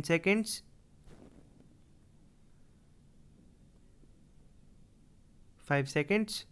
10 seconds. 5 seconds.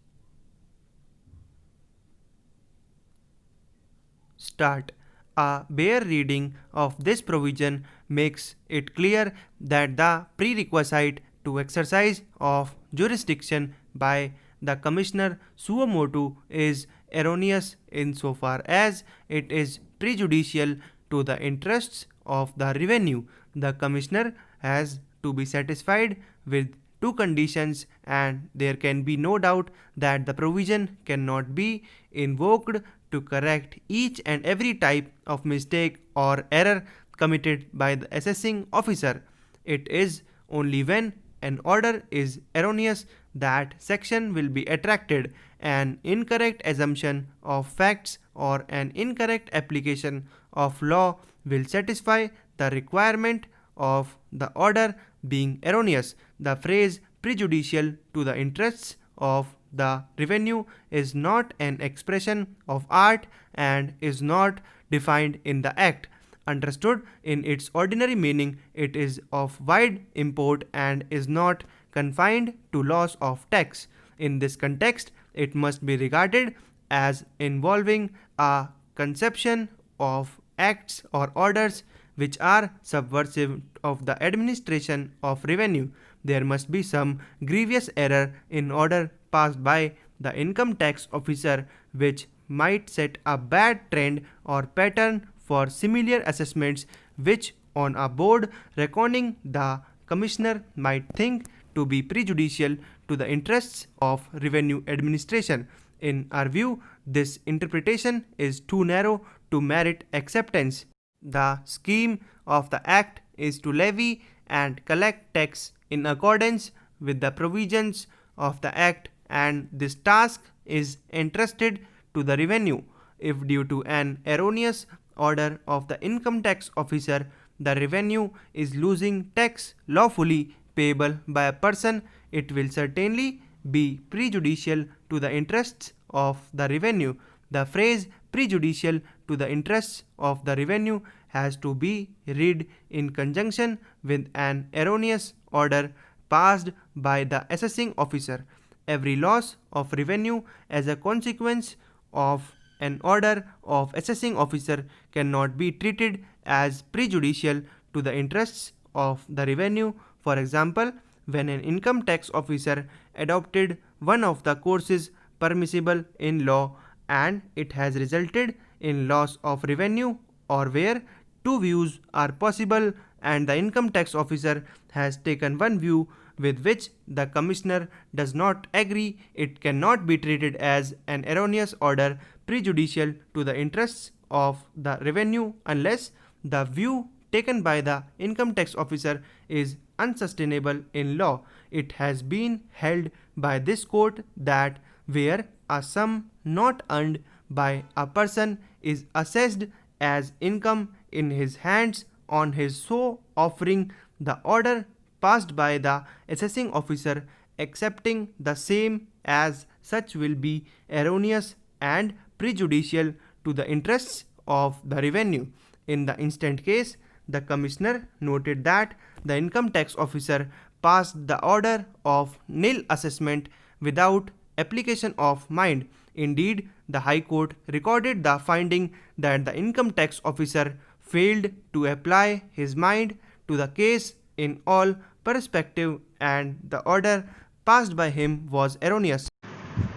Start. A bare reading of this provision makes it clear that the prerequisite to exercise of jurisdiction by the Commissioner suo motu is erroneous insofar as it is prejudicial to the interests of the revenue. The Commissioner has to be satisfied with two conditions, and there can be no doubt that the provision cannot be invoked to correct each and every type of mistake or error committed by the assessing officer. It is only when an order is erroneous that section will be attracted. An incorrect assumption of facts or an incorrect application of law will satisfy the requirement of the order being erroneous. The phrase prejudicial to the interests of the revenue is not an expression of art and is not defined in the Act. Understood in its ordinary meaning, it is of wide import and is not confined to laws of tax. In this context, it must be regarded as involving a conception of acts or orders which are subversive of the administration of revenue. There must be some grievous error in order passed by the income tax officer which might set a bad trend or pattern for similar assessments, which on a board reckoning the commissioner might think to be prejudicial to the interests of revenue administration. In our view, this interpretation is too narrow to merit acceptance. The scheme of the Act is to levy and collect tax in accordance with the provisions of the Act, and this task is entrusted to the revenue. If due to an erroneous order of the income tax officer, the revenue is losing tax lawfully payable by a person, it will certainly be prejudicial to the interests of the revenue. The phrase prejudicial to the interests of the revenue has to be read in conjunction with an erroneous order passed by the assessing officer. Every loss of revenue as a consequence of an order of assessing officer cannot be treated as prejudicial to the interests of the revenue. For example, when an income tax officer adopted one of the courses permissible in law and it has resulted in loss of revenue, or where two views are possible and the income tax officer has taken one view with which the commissioner does not agree, it cannot be treated as an erroneous order prejudicial to the interests of the revenue unless the view taken by the income tax officer is unsustainable in law. It has been held by this court that where a sum not earned by a person is assessed as income in his hands on his so offering, the order passed by the assessing officer accepting the same as such will be erroneous and prejudicial to the interests of the revenue. In the instant case, the commissioner noted that the income tax officer passed the order of nil assessment without application of mind. Indeed, the High Court recorded the finding that the income tax officer failed to apply his mind to the case in all perspective and the order passed by him was erroneous.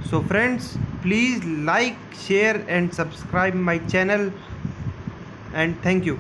So friends, please like, share and subscribe my channel, and thank you.